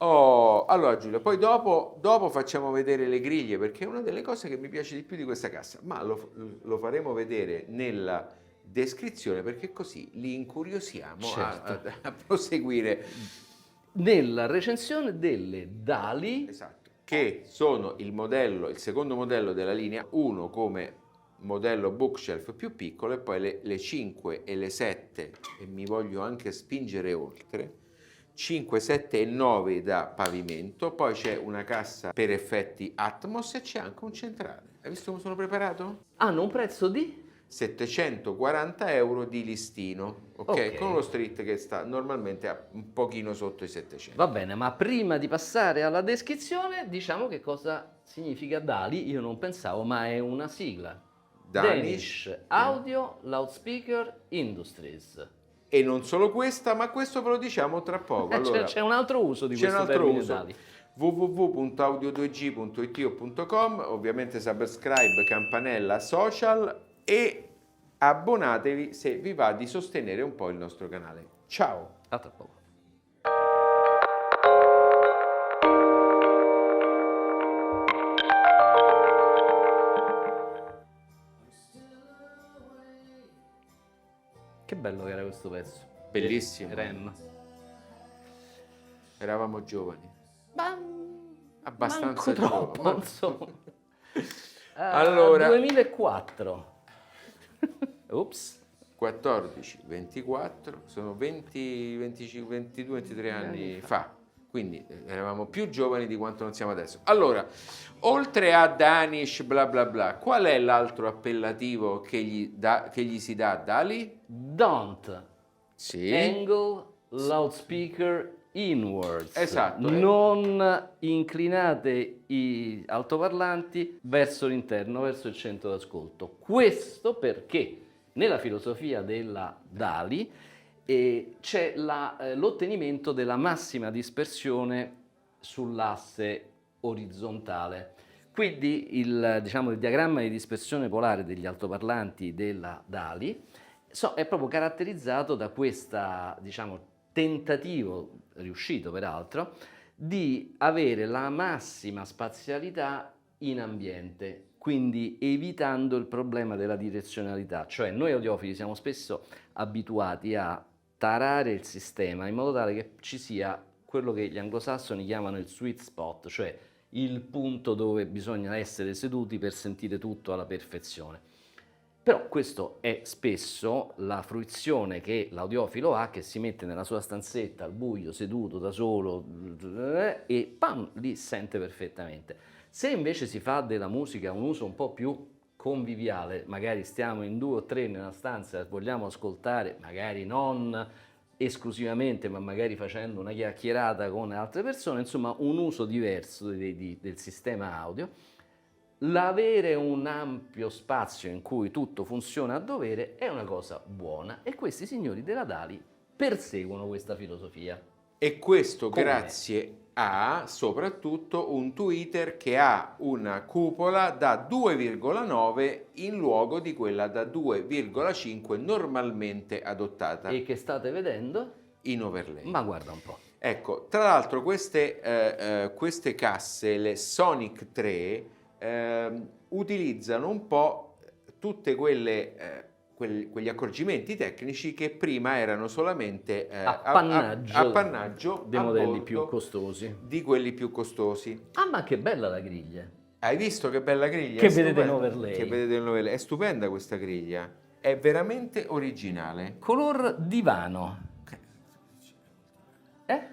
Oh, allora Giulia, poi dopo facciamo vedere le griglie perché è una delle cose che mi piace di più di questa cassa, ma lo faremo vedere nella descrizione perché così li incuriosiamo Certo. a proseguire. Nella recensione delle Dali, Esatto, che sono il secondo modello della linea 1 come modello bookshelf più piccolo e poi le 5 e le 7, e mi voglio anche spingere oltre, 5, 7 e 9 da pavimento, poi c'è una cassa per effetti Atmos e c'è anche un centrale. Hai visto come sono preparato? hanno un prezzo di... 740 euro di listino, ok? Con Ok, lo street che sta normalmente un pochino sotto i va 700. bene, ma prima di passare alla descrizione, diciamo che cosa significa Dali. Io non pensavo, ma è una sigla. Danish. Danish Audio Loudspeaker Industries. E non solo questa, ma questo ve lo diciamo tra poco. Allora, C'è un altro uso di c'è un questo altro termine uso. Dali. www.audio2g.it o .com, ovviamente subscribe, campanella, social e abbonatevi se vi va di sostenere un po' il nostro canale. Ciao! A tra poco. Che bello che era questo pezzo. Bellissimo. Ren. Eravamo giovani, Ma abbastanza manco troppo, giovani. insomma. Allora, 2004. Ops. 14, 24, sono 20, 25, 22, 23 anni fa, quindi eravamo più giovani di quanto non siamo adesso. Allora, oltre a Danish bla bla bla, qual è l'altro appellativo che gli si dà a Dali? Don't Sì, angle loudspeaker inwards. esatto. Non inclinate i altoparlanti verso l'interno, verso il centro d'ascolto. Questo perché nella filosofia della Dali c'è l'ottenimento della massima dispersione sull'asse orizzontale. Quindi il diagramma di dispersione polare degli altoparlanti della Dali è proprio caratterizzato da questo tentativo, riuscito peraltro, di avere la massima spazialità in ambiente, quindi evitando il problema della direzionalità. Cioè noi audiofili siamo spesso abituati a tarare il sistema in modo tale che ci sia quello che gli anglosassoni chiamano il sweet spot, cioè il punto dove bisogna essere seduti per sentire tutto alla perfezione. Però questo è spesso la fruizione che l'audiofilo ha, che si mette nella sua stanzetta al buio, seduto da solo e pam, li sente perfettamente. Se invece si fa della musica un uso un po' più conviviale, magari stiamo in 2 o 3 nella stanza e vogliamo ascoltare, magari non esclusivamente, ma magari facendo una chiacchierata con altre persone, insomma un uso diverso del sistema audio, l'avere un ampio spazio in cui tutto funziona a dovere è una cosa buona e questi signori della Dali perseguono questa filosofia. E questo Come? grazie a soprattutto un tweeter che ha una cupola da 2,9 in luogo di quella da 2,5 normalmente adottata E che state vedendo? in overlay. Ma guarda un po'. Ecco, tra l'altro queste casse, le Sonic 3, utilizzano un po' tutte quegli accorgimenti tecnici che prima erano solamente appannaggio dei a modelli più bordo costosi. di quelli più costosi. Ah, ma che bella la griglia! Hai visto che bella griglia? Che È vedete in stupenda. overlay. Che vedete in overlay. È stupenda questa griglia. È veramente originale. Color divano.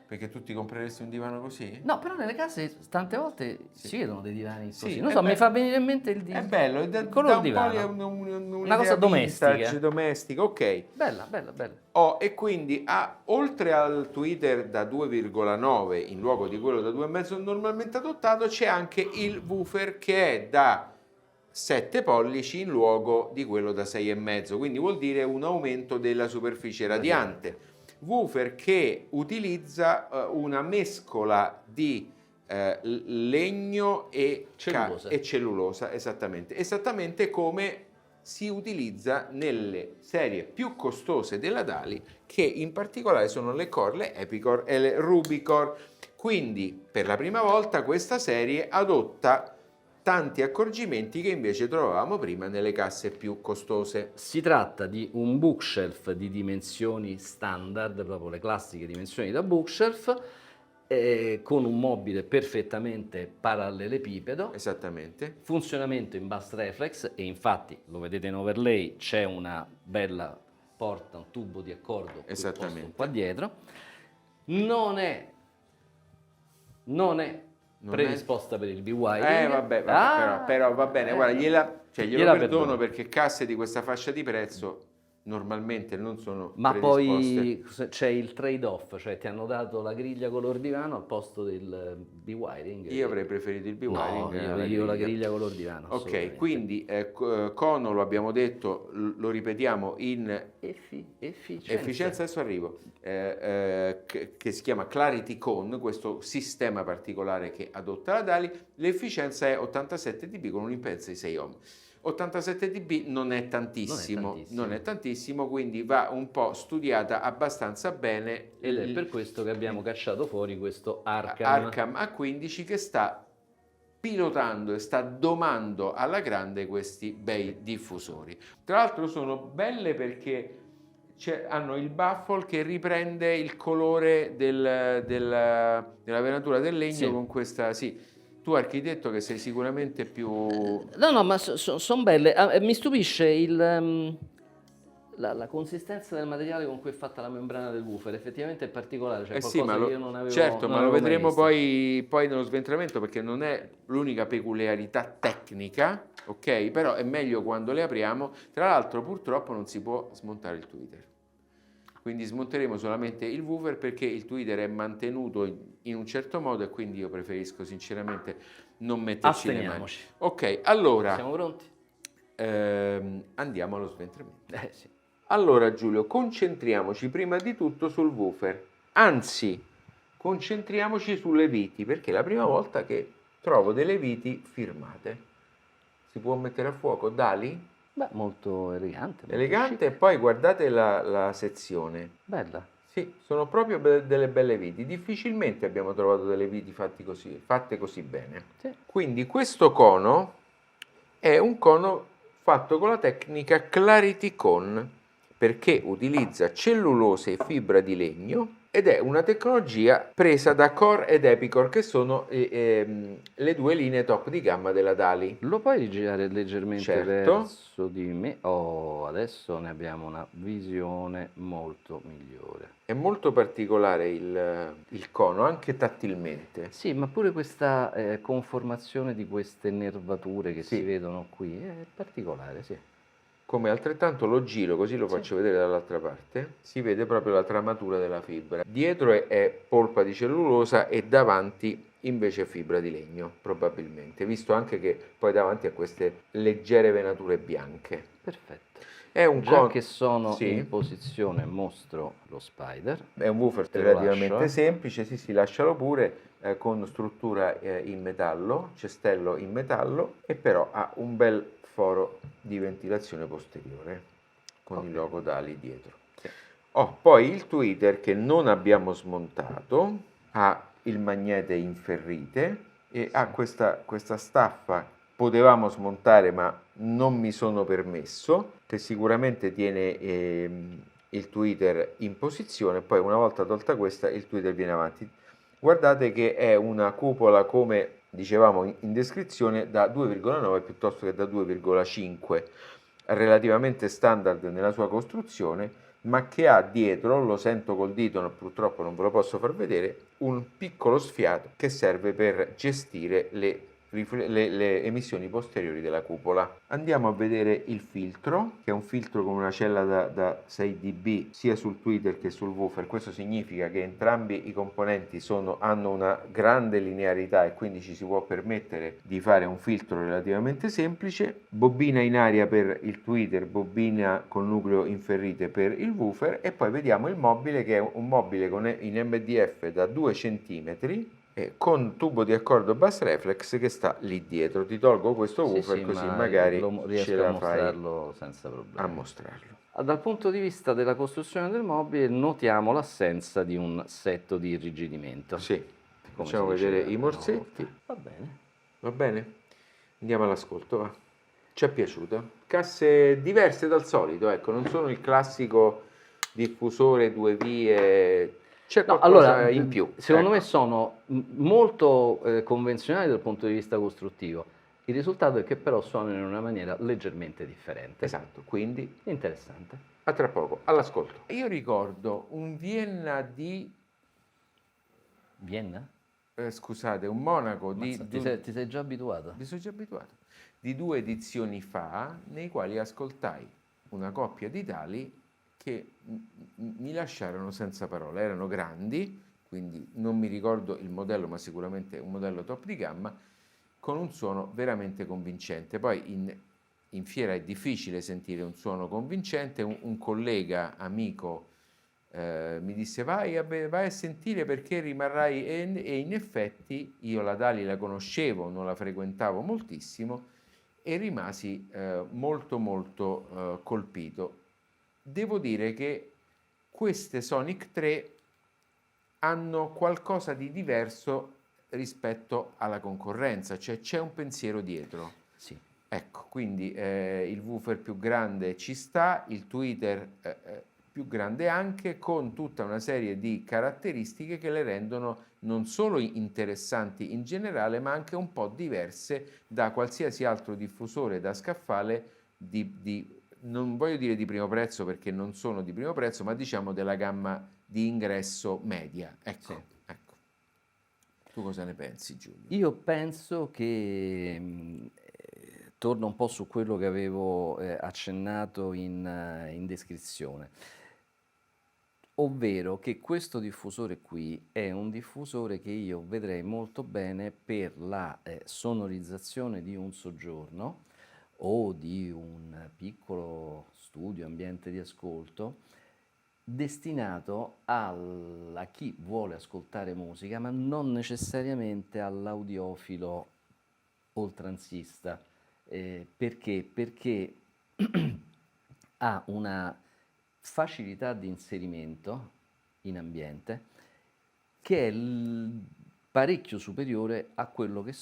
Perché tu ti compreresti un divano così? No, però nelle case tante volte si vedono dei divani così. Sì, Non è so, mi bello. fa venire in mente È bello, il dà color un divano. po' un'idea Una cosa domestica. vintage, domestica, ok. Bella, bella, bella. Oh, e quindi oltre al tweeter da 2,9 in luogo di quello da 2,5 normalmente adottato, c'è anche il woofer che è da 7 pollici in luogo di quello da 6,5, quindi vuol dire un aumento della superficie radiante. Woofer che utilizza una mescola di legno e Cellulosa. cellulosa, esattamente come si utilizza nelle serie più costose della DALI, che in particolare sono le Core, le Epicor e le Rubicore. Quindi per la prima volta questa serie adotta tanti accorgimenti che invece trovavamo prima nelle casse più costose. Si tratta di un bookshelf di dimensioni standard, proprio le classiche dimensioni da bookshelf, con un mobile perfettamente parallelepipedo, Esattamente. funzionamento in bus reflex, e infatti lo vedete in overlay, c'è una bella porta, un tubo di accordo Esattamente. qua dietro. Non è predisposta per il B-Wiring. Vabbè, però va bene, guarda, glielo gliela perdono perdono. perché casse di questa fascia di prezzo normalmente non sono Ma predisposte. poi c'è il trade-off, cioè ti hanno dato la griglia color divano al posto del B-Wiring. Io avrei preferito il B-Wiring. No, io la griglia color divano. Ok, assolutamente. quindi cono lo abbiamo detto, lo ripetiamo in efficienza, adesso arrivo, che si chiama Clarity Cone, questo sistema particolare che adotta la DALI. L'efficienza è 87 dB con un'impedenza di 6 ohm. 87 dB non è tantissimo, quindi va un po' studiata abbastanza bene. Ed è per questo che abbiamo cacciato fuori questo Arkham A15 che sta pilotando e sta domando alla grande questi bei diffusori. Tra l'altro sono belle perché hanno il baffle che riprende il colore della venatura del legno, Sì. con questa... Sì. Tu architetto che sei sicuramente più... No, ma sono belle. Mi stupisce la consistenza del materiale con cui è fatta la membrana del woofer. Effettivamente è particolare, cioè sì, qualcosa che io non avevo. certo, non ma lo avevo mai vedremo visto. poi nello sventramento, perché non è l'unica peculiarità tecnica, ok? Però è meglio quando le apriamo. Tra l'altro purtroppo non si può smontare il tweeter. Quindi smonteremo solamente il woofer perché il tweeter è mantenuto in un certo modo, e quindi io preferisco sinceramente non metterci le mani. Asteniamoci. Ok, allora Siamo pronti? andiamo allo sventramento. Sì. Allora Giulio, concentriamoci prima di tutto sul woofer, anzi concentriamoci sulle viti, perché è la prima volta che trovo delle viti firmate. Si può mettere a fuoco, Dali? Beh, molto elegante. molto Elegante, e chic. poi guardate la sezione. Bella. Sì, sono proprio delle belle viti. Difficilmente abbiamo trovato delle viti fatte così bene. Sì. Quindi questo cono è un cono fatto con la tecnica Clarity Cone, perché utilizza cellulose e fibra di legno, ed è una tecnologia presa da Core ed Epicor, che sono le due linee top di gamma della DALI. Lo puoi girare leggermente Certo. verso di me? Oh, adesso ne abbiamo una visione molto migliore. È molto particolare il cono, anche tattilmente. Sì, ma pure questa conformazione di queste nervature che Sì. si vedono qui è particolare, sì. Come altrettanto lo giro, così lo faccio vedere dall'altra parte, si vede proprio la tramatura della fibra. Dietro è polpa di cellulosa e davanti invece fibra di legno, probabilmente, visto anche che poi davanti ha queste leggere venature bianche. Perfetto. È un Già che sono Sì. in posizione mostro lo spider. È un woofer Te lo relativamente lascio, semplice, sì, lascialo pure, con struttura in metallo, cestello in metallo, e però ha un bel foro di ventilazione posteriore con il logo DALI dietro. Poi il tweeter, che non abbiamo smontato, ha il magnete in ferrite e ha questa staffa. Potevamo smontare, ma non mi sono permesso, che sicuramente tiene il tweeter in posizione. Poi una volta tolta questa, il tweeter viene avanti. Guardate che è una cupola, come dicevamo in descrizione, da 2,9 piuttosto che da 2,5, relativamente standard nella sua costruzione, ma che ha dietro, lo sento col dito, purtroppo non ve lo posso far vedere, un piccolo sfiato che serve per gestire le emissioni posteriori della cupola. Andiamo a vedere il filtro, che è un filtro con una cella da 6 dB sia sul tweeter che sul woofer. Questo significa che entrambi i componenti hanno una grande linearità, e quindi ci si può permettere di fare un filtro relativamente semplice. Bobina in aria per il tweeter, bobina con nucleo in ferrite per il woofer, e poi vediamo il mobile, che è un mobile in MDF da 2 cm, con tubo di accordo bass reflex che sta lì dietro. Ti tolgo questo woofer così ma magari ce riesco a la fai mostrarlo senza a problemi. mostrarlo. Dal punto di vista della costruzione del mobile notiamo l'assenza di un setto di irrigidimento. Sì, come facciamo si vedere diceva i una morsetti. volta. Va bene. Va bene? Andiamo all'ascolto, va. Ci è piaciuto? Casse diverse dal solito, ecco, non sono il classico diffusore due vie, c'è No, qualcosa allora, in più. secondo me Ecco. sono molto convenzionali dal punto di vista costruttivo. Il risultato è che però suonano in una maniera leggermente differente. Esatto, quindi Interessante. a tra poco, all'ascolto. Io ricordo un Vienna di, Vienna? scusate, un Monaco Mazza, di, ti sei già abituato? mi sono già abituato, di 2 edizioni fa, nei quali ascoltai una coppia di tali che mi lasciarono senza parole. Erano grandi, quindi non mi ricordo il modello, ma sicuramente un modello top di gamma, con un suono veramente convincente. Poi in fiera è difficile sentire un suono convincente. Un collega, amico, mi disse vai a sentire perché rimarrai, e in effetti io la Dali la conoscevo, non la frequentavo moltissimo e rimasi molto molto colpito. Devo dire che queste Sonic 3 hanno qualcosa di diverso rispetto alla concorrenza, cioè c'è un pensiero dietro. Sì. Ecco, quindi il woofer più grande ci sta, il tweeter più grande anche, con tutta una serie di caratteristiche che le rendono non solo interessanti in generale, ma anche un po' diverse da qualsiasi altro diffusore da scaffale non voglio dire di primo prezzo perché non sono di primo prezzo, ma diciamo della gamma di ingresso media. Ecco, Sì. ecco. Tu cosa ne pensi, Giulio? Io penso che torno un po' su quello che avevo accennato in descrizione, ovvero che questo diffusore qui è un diffusore che io vedrei molto bene per la sonorizzazione di un soggiorno o di un piccolo studio, ambiente di ascolto, destinato a chi vuole ascoltare musica, ma non necessariamente all'audiofilo oltranzista. Perché? Perché ha una facilità di inserimento in ambiente che è parecchio superiore a quello che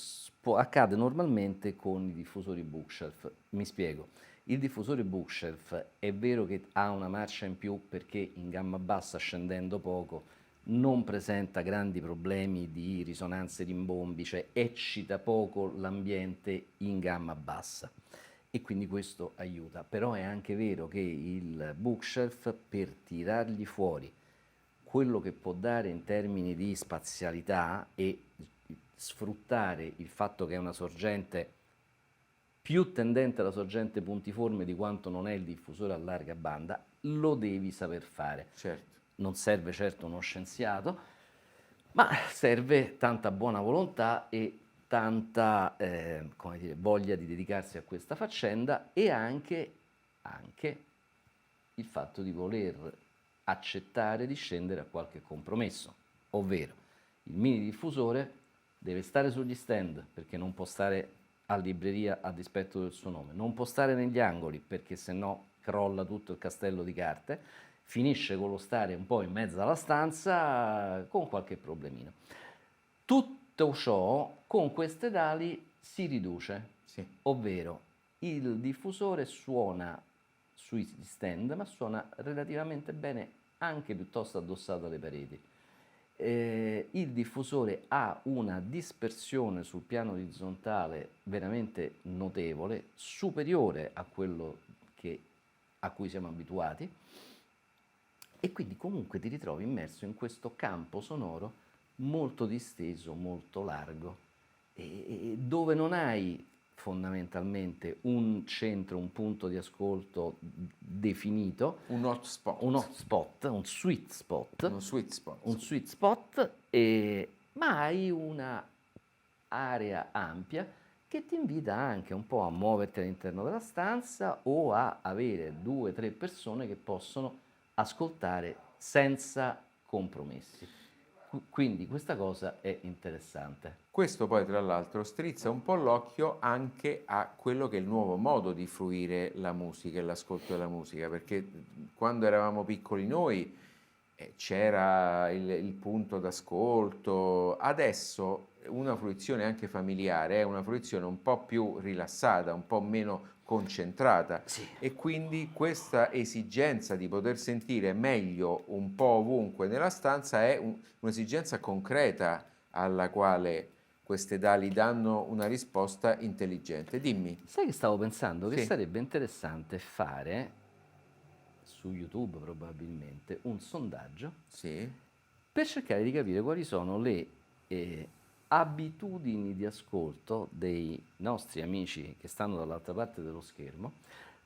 accade normalmente con i diffusori bookshelf. Mi spiego. Il diffusore bookshelf è vero che ha una marcia in più perché in gamma bassa, scendendo poco, non presenta grandi problemi di risonanze rimbombi, cioè eccita poco l'ambiente in gamma bassa e quindi questo aiuta. Però è anche vero che il bookshelf, per tirargli fuori quello che può dare in termini di spazialità e sfruttare il fatto che è una sorgente più tendente alla sorgente puntiforme di quanto non è il diffusore a larga banda, lo devi saper fare. Certo. Non serve certo uno scienziato, ma serve tanta buona volontà e tanta come dire, voglia di dedicarsi a questa faccenda e anche il fatto di voler accettare di scendere a qualche compromesso, ovvero il mini diffusore deve stare sugli stand perché non può stare a libreria a dispetto del suo nome, non può stare negli angoli perché sennò crolla tutto il castello di carte, finisce con lo stare un po' in mezzo alla stanza con qualche problemino. Tutto ciò con queste dali si riduce, Sì. ovvero il diffusore suona sui stand, ma suona relativamente bene anche piuttosto addossato alle pareti. Il diffusore ha una dispersione sul piano orizzontale veramente notevole, superiore a quello a cui siamo abituati, e quindi comunque ti ritrovi immerso in questo campo sonoro molto disteso, molto largo, e dove non hai fondamentalmente un centro, un punto di ascolto definito, Un hotspot. un hotspot, un sweet spot, Uno sweet spot. un sweet spot, ma hai una area ampia che ti invita anche un po' a muoverti all'interno della stanza o a avere 2 o 3 persone che possono ascoltare senza compromessi. Quindi questa cosa è interessante. Questo poi tra l'altro strizza un po' l'occhio anche a quello che è il nuovo modo di fruire la musica e l'ascolto della musica, perché quando eravamo piccoli noi c'era il punto d'ascolto, adesso una fruizione anche familiare è una fruizione un po' più rilassata, un po' meno concentrata Sì. e quindi questa esigenza di poter sentire meglio un po' ovunque nella stanza è un'esigenza concreta alla quale queste DALI danno una risposta intelligente. Dimmi. Sai che stavo pensando? Che Sì, sarebbe interessante fare su YouTube probabilmente un sondaggio sì, per cercare di capire quali sono le abitudini di ascolto dei nostri amici che stanno dall'altra parte dello schermo,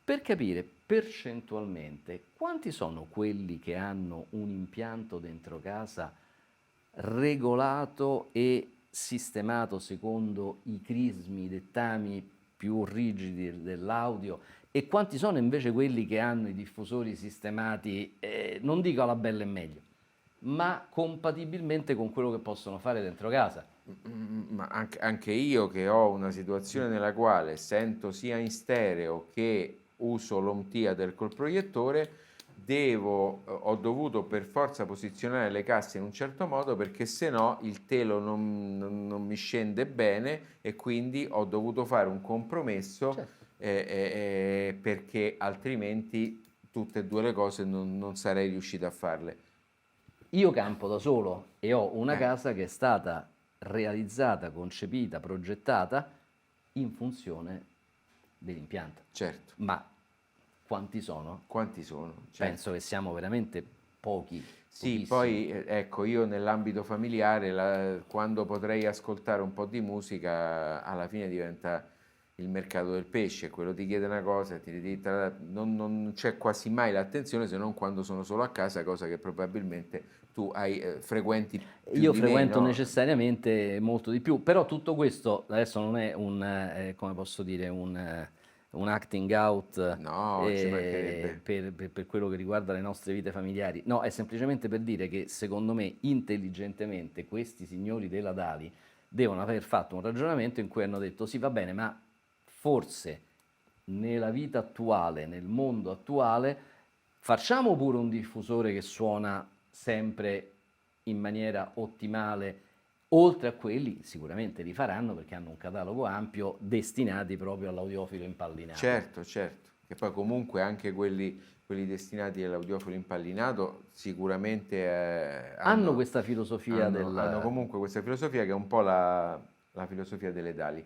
per capire percentualmente quanti sono quelli che hanno un impianto dentro casa regolato e sistemato secondo i crismi, i dettami più rigidi dell'audio, e quanti sono invece quelli che hanno i diffusori sistemati, non dico alla bella e meglio, ma compatibilmente con quello che possono fare dentro casa. ma anche io che ho una situazione nella quale sento sia in stereo che uso l'home theater col proiettore, ho dovuto per forza posizionare le casse in un certo modo perché se no il telo non mi scende bene e quindi ho dovuto fare un compromesso Certo. perché altrimenti tutte e due le cose non sarei riuscito a farle. Io campo da solo e ho una Eh, casa che è stata realizzata, concepita, progettata in funzione dell'impianto. certo, Ma quanti sono? quanti sono? Certo. Penso che siamo veramente pochi. Sì, Pochissimi. poi ecco, io nell'ambito familiare, quando potrei ascoltare un po' di musica, alla fine diventa il mercato del pesce, quello ti chiede una cosa, non c'è quasi mai l'attenzione se non quando sono solo a casa, cosa che probabilmente tu frequenti più Io di me, frequento no? necessariamente molto di più, però tutto questo adesso non è come posso dire, un acting out No, ci mancherebbe. per quello che riguarda le nostre vite familiari. No, è semplicemente per dire che secondo me intelligentemente questi signori della Dali devono aver fatto un ragionamento in cui hanno detto sì, va bene, ma forse nella vita attuale, nel mondo attuale, facciamo pure un diffusore che suona sempre in maniera ottimale, oltre a quelli sicuramente li faranno perché hanno un catalogo ampio destinati proprio all'audiofilo impallinato. Certo, certo, che poi comunque anche quelli destinati all'audiofilo impallinato sicuramente Hanno questa filosofia hanno comunque questa filosofia che è un po' la filosofia delle DALI.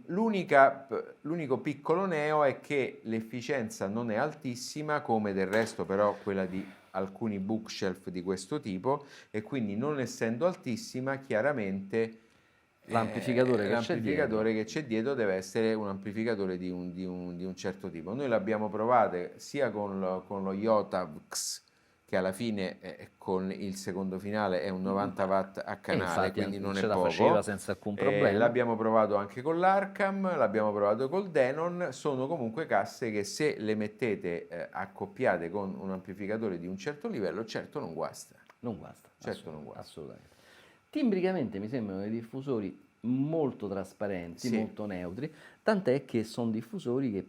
L'unico piccolo neo è che l'efficienza non è altissima, come del resto però quella di alcuni bookshelf di questo tipo, e quindi non essendo altissima, chiaramente l'amplificatore l'amplificatore che c'è dietro deve essere un amplificatore di un certo tipo. Noi l'abbiamo provato sia con lo Yota X, che alla fine con il secondo finale è un 90 watt a e canale, infatti quindi non è ce la faceva poco. senza alcun problema. L'abbiamo provato anche con l'Arkham, l'abbiamo provato col Denon, sono comunque casse che se le mettete accoppiate con un amplificatore di un certo livello, certo non guasta. Non guasta, Certo non guasta. assolutamente. Timbricamente mi sembrano dei diffusori molto trasparenti, Sì. molto neutri, tant'è che sono diffusori che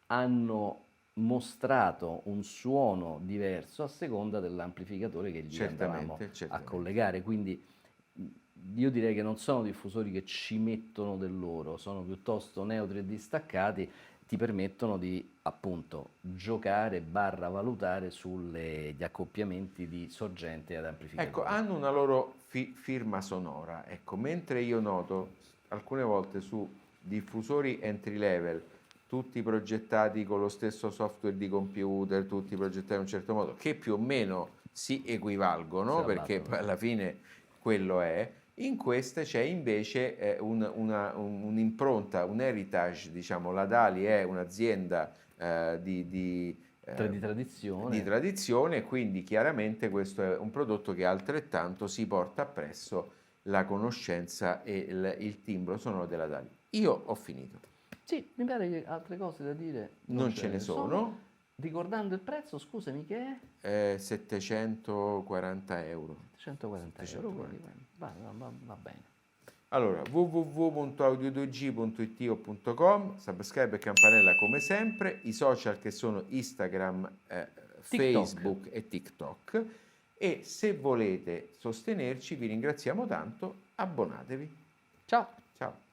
hanno mostrato un suono diverso a seconda dell'amplificatore che gli andavamo a Certamente. collegare, quindi io direi che non sono diffusori che ci mettono del loro, sono piuttosto neutri e distaccati, ti permettono di appunto giocare barra valutare sugli accoppiamenti di sorgente ad amplificatore. Ecco, hanno una loro firma sonora. Ecco, mentre io noto alcune volte su diffusori entry level, tutti progettati con lo stesso software di computer, tutti progettati in un certo modo, che più o meno si equivalgono, perché poi alla fine quello è. In queste c'è invece un'impronta, un heritage, diciamo, la Dali è un'azienda di tradizione, quindi chiaramente questo è un prodotto che altrettanto si porta appresso la conoscenza e il timbro sonoro della Dali. Io ho finito. Sì, mi pare che altre cose da dire Non ce ne sono. Ricordando il prezzo, scusami, che è? 740 euro. 140 euro. Quindi va bene. Allora, www.audio2g.it o .com, subscribe e campanella come sempre, i social che sono Instagram, Facebook e TikTok, e se volete sostenerci, vi ringraziamo tanto, abbonatevi. Ciao! Ciao!